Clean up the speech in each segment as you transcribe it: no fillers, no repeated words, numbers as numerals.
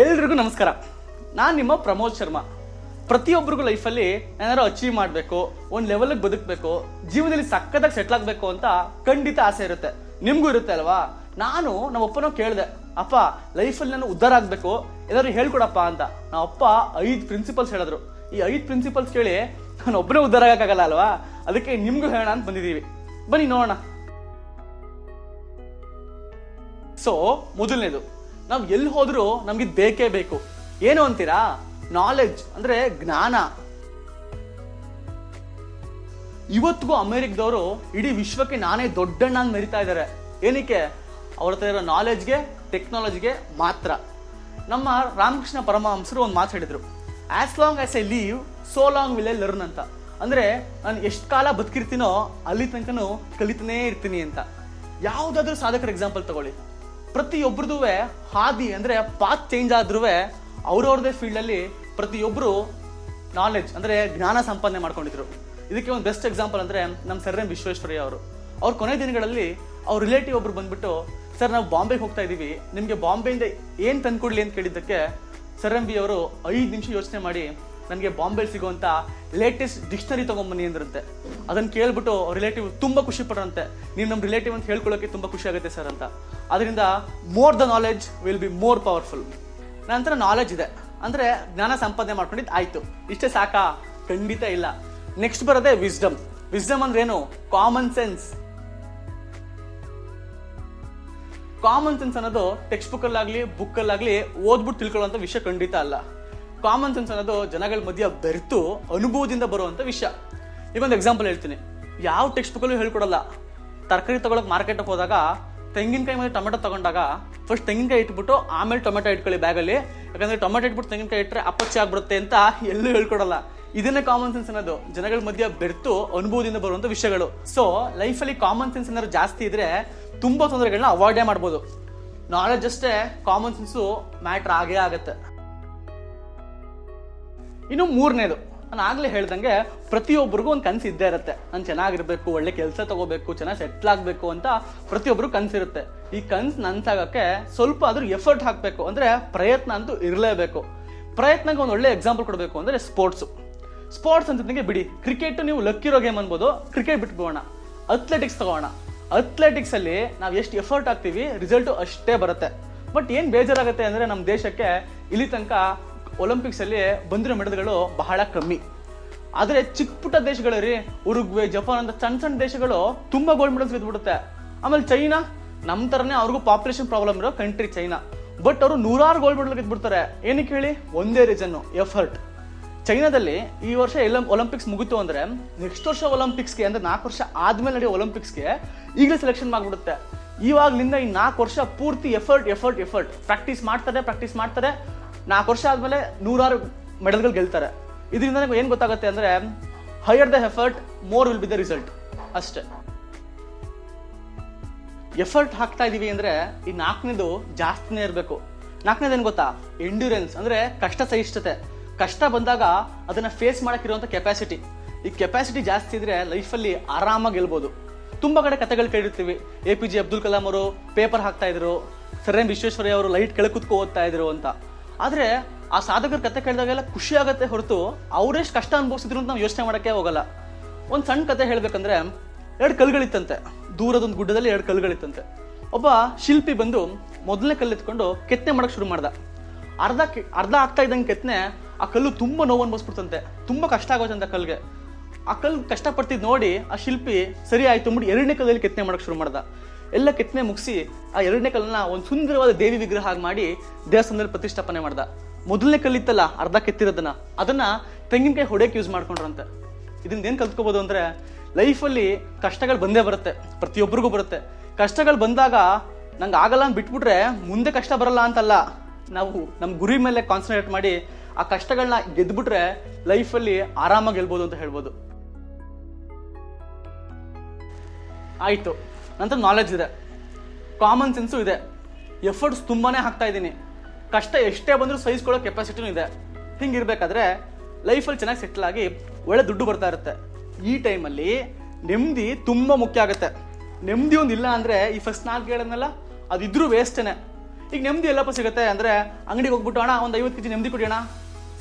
ಎಲ್ರಿಗೂ ನಮಸ್ಕಾರ. ನಾನು ನಿಮ್ಮ ಪ್ರಮೋದ್ ಶರ್ಮಾ. ಪ್ರತಿಯೊಬ್ಬರಿಗೂ ಲೈಫಲ್ಲಿ ಏನಾದ್ರು ಅಚೀವ್ ಮಾಡಬೇಕು, ಒಂದು ಲೆವೆಲ್ಗೆ ಬದುಕಬೇಕು, ಜೀವನದಲ್ಲಿ ಸಕ್ಕತ್ತಾಗಿ ಸೆಟ್ಲ್ ಆಗಬೇಕು ಅಂತ ಖಂಡಿತ ಆಸೆ ಇರುತ್ತೆ. ನಿಮಗೂ ಇರುತ್ತೆ ಅಲ್ವಾ? ನಾನು ನಮ್ಮ ಅಪ್ಪನೋ ಕೇಳಿದೆ, ಅಪ್ಪ ಲೈಫಲ್ಲಿ ನಾನು ಉದ್ಧಾರ ಆಗಬೇಕು, ಏನಾದ್ರು ಹೇಳ್ಕೊಡಪ್ಪ ಅಂತ. ನಮ್ಮ ಅಪ್ಪ 5 ಪ್ರಿನ್ಸಿಪಲ್ಸ್ ಹೇಳಿದ್ರು. ಈ 5 ಪ್ರಿನ್ಸಿಪಲ್ಸ್ ಕೇಳಿ ನಾನು ಒಬ್ಬನೇ ಉದ್ಧಾರ ಆಗಕ್ಕಾಗಲ್ಲ ಅಲ್ವಾ? ಅದಕ್ಕೆ ನಿಮ್ಗೂ ಹೇಳೋಣ ಅಂತ ಬಂದಿದ್ದೀವಿ. ಬನ್ನಿ ನೋಡೋಣ. ಸೊ ಮೊದಲನೇದು, ನಾವು ಎಲ್ಲಿ ಹೋದ್ರೂ ನಮ್ಗೆ ಬೇಕೇ ಬೇಕು. ಏನು ಅಂತೀರಾ? ನಾಲೆಡ್ಜ್ ಅಂದ್ರೆ ಜ್ಞಾನ. ಇವತ್ತಿಗೂ ಅಮೆರಿಕದವರು ಇಡೀ ವಿಶ್ವಕ್ಕೆ ನಾನೇ ದೊಡ್ಡಣ್ಣ ಅಂತ ಮೆರಿತಾ ಇದ್ದಾರೆ. ಏನಕ್ಕೆ? ಅವ್ರ ಹತ್ರ ಇರೋ ನಾಲೆಡ್ಜ್ಗೆ, ಟೆಕ್ನಾಲಜಿಗೆ ಮಾತ್ರ. ನಮ್ಮ ರಾಮಕೃಷ್ಣ ಪರಮಹಂಸರು ಒಂದು ಮಾತು ಹೇಳಿದ್ರು, as long as I leave so long will I learn ಅಂತ. ಅಂದ್ರೆ ನಾನು ಎಷ್ಟು ಕಾಲ ಬದುಕಿರ್ತೀನೋ ಅಲ್ಲಿ ತನಕನೂ ಕಲಿತಾನೇ ಇರ್ತೀನಿ ಅಂತ. ಯಾವುದಾದ್ರೂ ಸಾಧಕರ ಎಕ್ಸಾಂಪಲ್ ತಗೊಳ್ಳಿ, ಪ್ರತಿಯೊಬ್ಬರದೂ ಹಾದಿ ಅಂದ್ರೆ ಪಾತ್ ಚೇಂಜ್ ಆದ್ರೂ ಅವ್ರವ್ರದೇ ಫೀಲ್ಡ್ ಅಲ್ಲಿ ಪ್ರತಿಯೊಬ್ಬರು ನಾಲೆಡ್ಜ್ ಅಂದ್ರೆ ಜ್ಞಾನ ಸಂಪಾದನೆ ಮಾಡ್ಕೊಂಡಿದ್ರು. ಇದಕ್ಕೆ ಒಂದು ಬೆಸ್ಟ್ ಎಕ್ಸಾಂಪಲ್ ಅಂದ್ರೆ ನಮ್ಮ ಸರ್ ಎಂ ವಿಶ್ವೇಶ್ವರಯ್ಯ ಅವರು. ಅವ್ರ ಕೊನೆ ದಿನಗಳಲ್ಲಿ ಅವ್ರ ರಿಲೇಟಿವ್ ಒಬ್ರು ಬಂದ್ಬಿಟ್ಟು, ಸರ್ ನಾವು ಬಾಂಬೆಗೆ ಹೋಗ್ತಾ ಇದೀವಿ, ನಿಮ್ಗೆ ಬಾಂಬೆಯಿಂದ ಏನ್ ತಂದ್ಕೊಡ್ಲಿ ಅಂತ ಕೇಳಿದ್ದಕ್ಕೆ ಸರ್ ಎಂ ಬಿ ಅವರು 5 ನಿಮಿಷ ಯೋಚನೆ ಮಾಡಿ ನನಗೆ ಬಾಂಬೆ ಸಿಗುವಂತ ಲೇಟೆಸ್ಟ್ ಡಿಕ್ಷನರಿ ತಗೊಂಬನ್ನಿ ಅಂದ್ರಂತೆ. ಅದನ್ನ ಕೇಳ್ಬಿಟ್ಟು ರಿಲೇಟಿವ್ ತುಂಬಾ ಖುಷಿ ಪಡ್ರಂತೆ. ನೀವು ನಮ್ಮ ರಿಲೇಟಿವ್ ಅಂತ ಹೇಳ್ಕೊಳ್ಳೋಕೆ ತುಂಬಾ ಖುಷಿ ಆಗುತ್ತೆ ಸರ್ ಅಂತ. ಅದರಿಂದ more the knowledge will be more powerful. ನಂತರ ನಾಲೆಡ್ಜ್ ಇದೆ ಅಂದ್ರೆ ಜ್ಞಾನ ಸಂಪಾದನೆ ಮಾಡ್ಕೊಂಡಿದ್ದು ಆಯ್ತು, ಇಷ್ಟೇ ಸಾಕಾ? ಖಂಡಿತ ಇಲ್ಲ. ನೆಕ್ಸ್ಟ್ ಬರೋದೇ ವಿಸ್ಡಮ್. ವಿಸ್ಡಮ್ ಅಂದ್ರೆ ಏನು? Common sense. ಕಾಮನ್ ಸೆನ್ಸ್ ಅನ್ನೋದು ಟೆಕ್ಸ್ಟ್ ಬುಕ್ ಅಲ್ಲಾಗ್ಲಿ ಬುಕ್ ಅಲ್ಲಾಗ್ಲಿ ಓದ್ಬಿಟ್ಟು ತಿಳ್ಕೊಳ್ಳುವಂತ ವಿಷಯ ಖಂಡಿತ ಅಲ್ಲ. ಕಾಮನ್ ಸೆನ್ಸ್ ಅನ್ನೋದು ಜನಗಳ ಮಧ್ಯ ಬೆರೆತು ಅನುಭವದಿಂದ ಬರುವಂತ ವಿಷಯ. ಈಗೊಂದು ಎಕ್ಸಾಂಪಲ್ ಹೇಳ್ತೀನಿ. ಯಾವ ಟೆಕ್ಸ್ಟ್ ಬುಕ್ ಅಲ್ಲೂ ಹೇಳ್ಕೊಡಲ್ಲ. ತರಕಾರಿ ತಗೊಳಕ್ ಮಾರ್ಕೆಟ್ಗೆ ಹೋದಾಗ ತೆಂಗಿನಕಾಯಿ ಮತ್ತೆ ಟೊಮೆಟೊ ತಗೊಂಡಾಗ ಫಸ್ಟ್ ತೆಂಗಿನಕಾಯಿ ಇಟ್ಬಿಟ್ಟು ಆಮೇಲೆ ಟೊಮೆಟೊ ಇಟ್ಕೊಳ್ಳಿ ಬ್ಯಾಗಲ್ಲಿ, ಯಾಕಂದ್ರೆ ಟೊಮೆಟೊ ಇಟ್ಬಿಟ್ಟು ತೆಂಗಿನಕಾಯಿ ಇಟ್ಟರೆ ಅಪಚಯ ಆಗ್ಬಿಡುತ್ತೆ ಅಂತ ಎಲ್ಲೂ ಹೇಳ್ಕೊಡಲ್ಲ. ಇದನ್ನೇ ಕಾಮನ್ ಸೆನ್ಸ್ ಅನ್ನೋದು, ಜನಗಳ ಮಧ್ಯ ಬೆರೆತು ಅನುಭವದಿಂದ ಬರುವಂತ ವಿಷಯಗಳು. ಸೊ ಲೈಫಲ್ಲಿ ಕಾಮನ್ ಸೆನ್ಸ್ ಏನಾದ್ರು ಜಾಸ್ತಿ ಇದ್ರೆ ತುಂಬಾ ತೊಂದರೆಗಳನ್ನ ಅವಾಯ್ಡೇ ಮಾಡ್ಬೋದು. ನಾಲೆಡ್ಜ್ ಅಷ್ಟೇ, ಕಾಮನ್ ಸೆನ್ಸು ಮ್ಯಾಟ್ರ್ ಆಗೇ ಆಗತ್ತೆ. ಇನ್ನು ಮೂರನೇದು, ನಾನು ಆಗ್ಲೇ ಹೇಳ್ದಂಗೆ ಪ್ರತಿಯೊಬ್ಬರಿಗೂ ಒಂದು ಕನಸು ಇದ್ದೇ ಇರುತ್ತೆ. ನಾನು ಚೆನ್ನಾಗಿರ್ಬೇಕು, ಒಳ್ಳೆ ಕೆಲಸ ತಗೋಬೇಕು, ಚೆನ್ನಾಗಿ ಸೆಟ್ಲ್ ಆಗ್ಬೇಕು ಅಂತ ಪ್ರತಿಯೊಬ್ಬರು ಕನಸಿರುತ್ತೆ. ಈ ಕನಸು ನನ್ಸಾಗಕ್ಕೆ ಸ್ವಲ್ಪ ಆದ್ರೂ ಎಫರ್ಟ್ ಹಾಕಬೇಕು, ಅಂದ್ರೆ ಪ್ರಯತ್ನ ಅಂತೂ ಇರಲೇಬೇಕು. ಪ್ರಯತ್ನಕ್ಕೆ ಒಂದು ಒಳ್ಳೆ ಎಕ್ಸಾಂಪಲ್ ಕೊಡಬೇಕು ಅಂದ್ರೆ ಸ್ಪೋರ್ಟ್ಸ್ ಅಂತಂದ್ರೆ ಬಿಡಿ, ಕ್ರಿಕೆಟ್ ನೀವು ಲಕ್ಕಿರೋ ಗೇಮ್ ಅನ್ಬೋದು, ಕ್ರಿಕೆಟ್ ಬಿಟ್ಬೋಣ. ಅಥ್ಲೆಟಿಕ್ಸ್ ತಗೋಣ. ಅಥ್ಲೆಟಿಕ್ಸ್ ಅಲ್ಲಿ ನಾವು ಎಷ್ಟು ಎಫರ್ಟ್ ಹಾಕ್ತೀವಿ ರಿಸಲ್ಟ್ ಅಷ್ಟೇ ಬರುತ್ತೆ. ಬಟ್ ಏನ್ ಬೇಜಾರಾಗುತ್ತೆ ಅಂದ್ರೆ ನಮ್ಮ ದೇಶಕ್ಕೆ ಇಲ್ಲಿ ತನಕ ಒಲಿಂಪಿಕ್ಸ್ ಅಲ್ಲಿ ಬಂದಿರೋ ಮೆಡಲ್ಗಳು ಬಹಳ ಕಮ್ಮಿ. ಆದ್ರೆ ಚಿಕ್ಕ ಪುಟ್ಟ ದೇಶಗಳು ರೀ, ಉರುಗ್ವೆ, ಜಪಾನ್ ಅಂತ ಸಣ್ಣ ದೇಶಗಳು ತುಂಬಾ ಗೋಲ್ಡ್ ಮೆಡಲ್ಸ್ ಗೆದ್ಬಿಡುತ್ತೆ. ಆಮೇಲೆ ಚೈನಾ, ನಮ್ಮ ತರನೇ ಅವ್ರಿಗೂ ಪಾಪ್ಯುಲೇಷನ್ ಪ್ರಾಬ್ಲಮ್ ಇರೋ ಕಂಟ್ರಿ ಚೈನಾ, ಬಟ್ ಅವರು 100 ಗೋಲ್ಡ್ ಮೆಡಲ್ ಗೆದ್ಬಿಡ್ತಾರೆ. ಏನಕ್ಕೆ ಹೇಳಿ? ಒಂದೇ ರೀಸನ್, ಎಫರ್ಟ್. ಚೈನಾದಲ್ಲಿ ಈ ವರ್ಷ ಒಲಿಂಪಿಕ್ಸ್ ಮುಗಿತು ಅಂದ್ರೆ ನೆಕ್ಸ್ಟ್ ವರ್ಷ ಒಲಿಂಪಿಕ್ಸ್ಗೆ ಅಂದ್ರೆ 4 ವರ್ಷ ಆದ್ಮೇಲೆ ನಡೆಯೋ ಒಲಿಂಪಿಕ್ಸ್ಗೆ ಈಗಲೇ ಸೆಲೆಕ್ಷನ್ ಮಾಡ್ಬಿಡುತ್ತೆ. ಇವಾಗ್ಲಿಂದ ಈ 4 ವರ್ಷ ಪೂರ್ತಿ ಎಫರ್ಟ್ ಪ್ರಾಕ್ಟೀಸ್ ಮಾಡ್ತಾರೆ. 4 ವರ್ಷ ಆದ್ಮೇಲೆ 100 ಮೆಡಲ್ಗಳು ಗೆಲ್ತಾರೆ. ಇದರಿಂದ ನನಗೆ ಏನ್ ಗೊತ್ತಾಗುತ್ತೆ ಅಂದ್ರೆ higher the effort more will be the result ಅಷ್ಟೇ. ಎಫರ್ಟ್ ಹಾಕ್ತಾ ಇದೀವಿ ಅಂದ್ರೆ ಈ 4ನೇದು ಜಾಸ್ತಿನೇ ಇರಬೇಕು. 4ನೇದು ಏನ್ ಗೊತ್ತಾ? ಎಂಡ್ಯೂರೆನ್ಸ್ ಅಂದ್ರೆ ಕಷ್ಟ ಸಹಿಷ್ಣುತೆ. ಕಷ್ಟ ಬಂದಾಗ ಅದನ್ನ ಫೇಸ್ ಮಾಡಕ್ಕಿರುವಂತ ಕೆಪಾಸಿಟಿ. ಈ ಕೆಪಾಸಿಟಿ ಜಾಸ್ತಿ ಇದ್ರೆ ಲೈಫಲ್ಲಿ ಆರಾಮಾಗಿ ಗೆಲ್ಬಹುದು. ತುಂಬಾ ಕಡೆ ಕಥೆಗಳು ಕೇಳಿರ್ತೀವಿ. APJ ಅಬ್ದುಲ್ ಕಲಾಂ ಅವರು ಪೇಪರ್ ಹಾಕ್ತಾ ಇದ್ರು, ಸರ್ ಎಂ ವಿಶ್ವೇಶ್ವರಯ್ಯ ಅವರು ಲೈಟ್ ಕೆಳಗೆ ಕೂತ್ಕೊ ಓದ್ತಾ ಇದ್ರು ಅಂತ. ಆದ್ರೆ ಆ ಸಾಧಕರ ಕತೆ ಕೇಳಿದಾಗೆಲ್ಲ ಖುಷಿ ಆಗತ್ತೆ ಹೊರತು ಅವ್ರೆಷ್ಟು ಕಷ್ಟ ಅನುಭವಿಸಿದ್ರು ಅಂತ ನಾವು ಯೋಚನೆ ಮಾಡಕ್ಕೆ ಹೋಗಲ್ಲ. ಒಂದ್ ಸಣ್ಣ ಕತೆ ಹೇಳ್ಬೇಕಂದ್ರೆ, 2 ಕಲ್ಲುಗಳಿತ್ತಂತೆ. ದೂರದೊಂದು ಗುಡ್ಡದಲ್ಲಿ 2 ಕಲ್ಲುಗಳಿತ್ತಂತೆ. ಒಬ್ಬ ಶಿಲ್ಪಿ ಬಂದು ಮೊದಲನೇ ಕಲ್ಲು ಎತ್ಕೊಂಡು ಕೆತ್ತನೆ ಮಾಡಕ್ ಶುರು ಮಾಡ್ದ. ಅರ್ಧ ಆಗ್ತಾ ಇದ್ದಂಗೆ ಕೆತ್ತನೆ ಆ ಕಲ್ಲು ತುಂಬಾ ನೋವು ಅನ್ಭವಿಸ್ಬಿಡ್ತಂತೆ. ತುಂಬಾ ಕಷ್ಟ ಆಗೋದಂತೆ ಕಲ್ಗೆ. ಆ ಕಲ್ಲು ಕಷ್ಟಪಡ್ತಿದ್ ನೋಡಿ ಆ ಶಿಲ್ಪಿ ಸರಿ ಆಯ್ತು ಅಂದ್ಬಿಟ್ಟು 2ನೇ ಕಲ್ಲಲ್ಲಿ ಕೆತ್ತನೆ ಮಾಡಕ್ ಶುರು ಮಾಡ್ದ. ಎಲ್ಲ ಕೆತ್ತನೆ ಮುಗಿಸಿ ಆ 2ನೇ ಕಲ್ಲನ್ನ ಒಂದು ಸುಂದರವಾದ ದೇವಿ ವಿಗ್ರಹ ಆಗಿ ಮಾಡಿ ದೇವಸ್ಥಾನದಲ್ಲಿ ಪ್ರತಿಷ್ಠಾಪನೆ ಮಾಡ್ದ. ಮೊದಲನೇ ಕಲ್ಲಿತ್ತಲ್ಲ ಅರ್ಧ ಕೆತ್ತಿರೋದನ್ನ, ಅದನ್ನ ತೆಂಗಿನಕಾಯಿ ಹೊಡೆಯಕ್ಕೆ ಯೂಸ್ ಮಾಡ್ಕೊಂಡ್ರಂತೆ. ಇದರಿಂದ ಏನ್ ಕಲ್ತ್ಕೋಬಹುದು ಅಂದ್ರೆ, ಲೈಫಲ್ಲಿ ಕಷ್ಟಗಳು ಬಂದೇ ಬರುತ್ತೆ, ಪ್ರತಿಯೊಬ್ಬರಿಗೂ ಬರುತ್ತೆ. ಕಷ್ಟಗಳು ಬಂದಾಗ ನಂಗೆ ಆಗಲ್ಲ ಅಂತ ಬಿಟ್ಬಿಟ್ರೆ ಮುಂದೆ ಕಷ್ಟ ಬರಲ್ಲ ಅಂತಲ್ಲ. ನಾವು ನಮ್ಮ ಗುರಿ ಮೇಲೆ ಕಾನ್ಸಂಟ್ರೇಟ್ ಮಾಡಿ ಆ ಕಷ್ಟಗಳನ್ನ ಗೆದ್ಬಿಟ್ರೆ ಲೈಫಲ್ಲಿ ಆರಾಮಾಗಿ ಗೆಲ್ಬೋದು ಅಂತ ಹೇಳ್ಬೋದು. ಆಯ್ತು. ನಂತರ ನಾಲೆಡ್ಜ್ ಇದೆ, ಕಾಮನ್ ಸೆನ್ಸು ಇದೆ, ಎಫರ್ಟ್ಸ್ ತುಂಬಾನೇ ಹಾಕ್ತಾ ಇದ್ದೀನಿ, ಕಷ್ಟ ಎಷ್ಟೇ ಬಂದರೂ ಸಹಿಸ್ಕೊಳ್ಳೋ ಕೆಪಾಸಿಟಿನೂ ಇದೆ. ಹಿಂಗಿರ್ಬೇಕಾದ್ರೆ ಲೈಫಲ್ಲಿ ಚೆನ್ನಾಗಿ ಸೆಟ್ಲ್ ಆಗಿ ಒಳ್ಳೆ ದುಡ್ಡು ಬರ್ತಾ ಇರುತ್ತೆ. ಈ ಟೈಮಲ್ಲಿ ನೆಮ್ಮದಿ ತುಂಬಾ ಮುಖ್ಯ ಆಗುತ್ತೆ. ನೆಮ್ಮದಿ ಒಂದಿಲ್ಲ ಅಂದ್ರೆ ಈ ಫಸ್ಟ್ 4 ಹೇಳದ್ನಲ್ಲ, ಅದಿದ್ರೂ ವೇಸ್ಟೇನೆ. ಈಗ ನೆಮ್ಮದಿ ಎಲ್ಲಪ್ಪ ಸಿಗುತ್ತೆ ಅಂದ್ರೆ ಅಂಗಡಿಗೆ ಹೋಗ್ಬಿಟ್ಟು ಅಣ್ಣ ಒಂದು 50 kg ನೆಮ್ಮದಿ ಕೊಡಿ ಅಣ್ಣ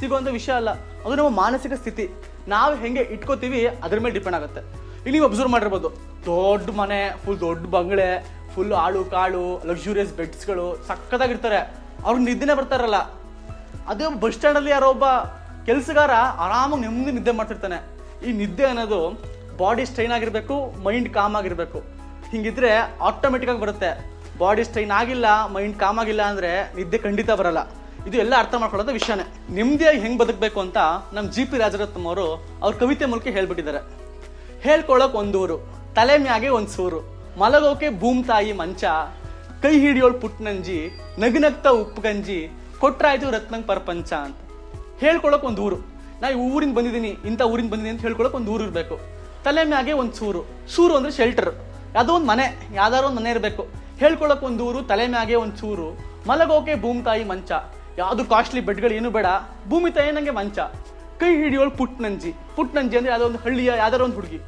ಸಿಗುವಂಥ ವಿಷಯ ಅಲ್ಲ. ಅದು ನಮ್ಮ ಮಾನಸಿಕ ಸ್ಥಿತಿ, ನಾವು ಹೆಂಗೆ ಇಟ್ಕೋತೀವಿ ಅದ್ರ ಮೇಲೆ ಡಿಪೆಂಡ್ ಆಗುತ್ತೆ. ಈಗ ನೀವು ಅಬ್ಸರ್ವ್ ಮಾಡಿರ್ಬೋದು, ದೊಡ್ಡ ಮನೆ, ಫುಲ್ ದೊಡ್ಡ ಬಂಗಲೆ, ಫುಲ್ ಆಳು ಕಾಳು, ಲಕ್ಸುರಿಯಸ್ ಬೆಡ್ಸ್ಗಳು, ಸಕ್ಕತ್ತಾಗಿರ್ತಾರೆ, ಅವ್ರಿಗೆ ನಿದ್ದೆನೇ ಬರ್ತಾರಲ್ಲ. ಅದೇ ಬಸ್ ಸ್ಟ್ಯಾಂಡಲ್ಲಿ ಯಾರೋ ಒಬ್ಬ ಕೆಲಸಗಾರ ಆರಾಮಾಗಿ ನೆಮ್ಮದಿ ನಿದ್ದೆ ಮಾಡ್ತಿರ್ತಾನೆ. ಈ ನಿದ್ದೆ ಅನ್ನೋದು ಬಾಡಿ ಸ್ಟ್ರೈನ್ ಆಗಿರಬೇಕು, ಮೈಂಡ್ ಕಾಮ್ ಆಗಿರಬೇಕು. ಹಿಂಗಿದ್ರೆ ಆಟೋಮೆಟಿಕ್ ಆಗಿ ಬರುತ್ತೆ. ಬಾಡಿ ಸ್ಟ್ರೈನ್ ಆಗಿಲ್ಲ, ಮೈಂಡ್ ಕಾಮ್ ಆಗಿಲ್ಲ ಅಂದರೆ ನಿದ್ದೆ ಖಂಡಿತ ಬರಲ್ಲ. ಇದು ಎಲ್ಲ ಅರ್ಥ ಮಾಡ್ಕೊಳ್ಳೋದು ವಿಷಯನೇ. ನೆಮ್ಮದಿಯಾಗಿ ಹೆಂಗೆ ಬದುಕಬೇಕು ಅಂತ ನಮ್ಮ ಜಿ ಪಿ ರಾಜರತ್ನಂ ಅವರು ಅವ್ರ ಕವಿತೆ ಮೂಲಕ ಹೇಳ್ಬಿಟ್ಟಿದ್ದಾರೆ. ಹೇಳ್ಕೊಳ್ಳೋಕೆ ಒಂದೂರು, ತಲೆ ಮ್ಯಾಗೆ ಒಂದು ಸೂರು, ಮಲಗೋಕೆ ಭೂಮ್ ತಾಯಿ ಮಂಚ, ಕೈ ಹಿಡಿಯೋಳು ಪುಟ್ನಂಜಿ, ನಗ್ನಗ್ತಾ ಉಪ್ಪು ಗಂಜಿ, ಕೊಟ್ರಾಯ್ತು ರತ್ನಂಗ್ ಪ್ರಪಂಚ ಅಂತ. ಹೇಳ್ಕೊಳ್ಳೋಕೆ ಒಂದು ಊರು, ನಾ ಈ ಊರಿಂದ ಬಂದಿದ್ದೀನಿ, ಇಂಥ ಊರಿಂದ ಬಂದಿದ್ದೀನಿ ಅಂತ ಹೇಳ್ಕೊಳ್ಳೋಕೆ ಒಂದು ಊರು ಇರಬೇಕು. ತಲೆ ಮ್ಯಾಗೆ ಒಂದು ಸೂರು, ಸೂರು ಅಂದರೆ ಶೆಲ್ಟರ್, ಯಾವುದೋ ಒಂದು ಮನೆ, ಯಾವ್ದಾದ್ರು ಒಂದು ಮನೆ ಇರಬೇಕು. ಹೇಳ್ಕೊಳ್ಳೋಕೆ ಒಂದು ಊರು, ತಲೆ ಮ್ಯಾಗೆ ಒಂದು ಸೂರು, ಮಲಗೋಕೆ ಭೂಮ್ ತಾಯಿ ಮಂಚ, ಯಾವುದು ಕಾಸ್ಟ್ಲಿ ಬೆಡ್ಗಳು ಏನು ಬೇಡ, ಭೂಮಿ ತಾಯಿ ನಂಗೆ ಮಂಚ, ಕೈ ಹಿಡಿಯೋಳು ಪುಟ್ನಂಜಿ, ಪುಟ್ನಂಜಿ ಅಂದರೆ ಯಾವುದೋ ಒಂದು ಹಳ್ಳಿಯ ಯಾವ್ದಾರೋ ಒಂದು ಹುಡುಗಿ,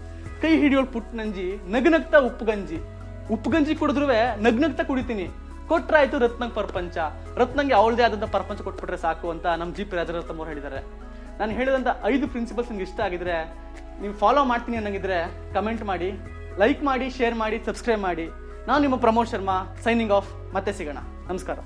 ಕೈ ಹಿಡಿಯೋಳು ಪುಟ್ನಂಜಿ, ನಗ್ನಗ್ತಾ ಉಪ್ಪು ಗಂಜಿ, ಉಪ್ಪು ಗಂಜಿ ಕುಡಿದ್ರೂ ನಗ್ನಗ್ತಾ ಕುಡಿತೀನಿ, ಕೊಟ್ರಾಯ್ತು ರತ್ನಂಗ್ ಪ್ರಪಂಚ, ರತ್ನಂಗೆ ಅವಳದೇ ಆದಂಥ ಪ್ರಪಂಚ ಕೊಟ್ಬಿಟ್ರೆ ಸಾಕು ಅಂತ ನಮ್ಮ ಜಿ ಪಿ ರಾಜರತ್ನಂ ಅವರು ಹೇಳಿದ್ದಾರೆ. ನಾನು ಹೇಳಿದಂಥ 5 ಪ್ರಿನ್ಸಿಪಲ್ಸ್ ನಿಮ್ಗೆ ಇಷ್ಟ ಆಗಿದ್ರೆ, ನೀವು ಫಾಲೋ ಮಾಡ್ತೀನಿ ಅನ್ನಂಗಿದ್ರೆ ಕಮೆಂಟ್ ಮಾಡಿ, ಲೈಕ್ ಮಾಡಿ, ಶೇರ್ ಮಾಡಿ, ಸಬ್ಸ್ಕ್ರೈಬ್ ಮಾಡಿ. ನಾನು ನಿಮ್ಮ ಪ್ರಮೋದ್ ಶರ್ಮಾ, ಸೈನಿಂಗ್ ಆಫ್. ಮತ್ತೆ ಸಿಗೋಣ. ನಮಸ್ಕಾರ.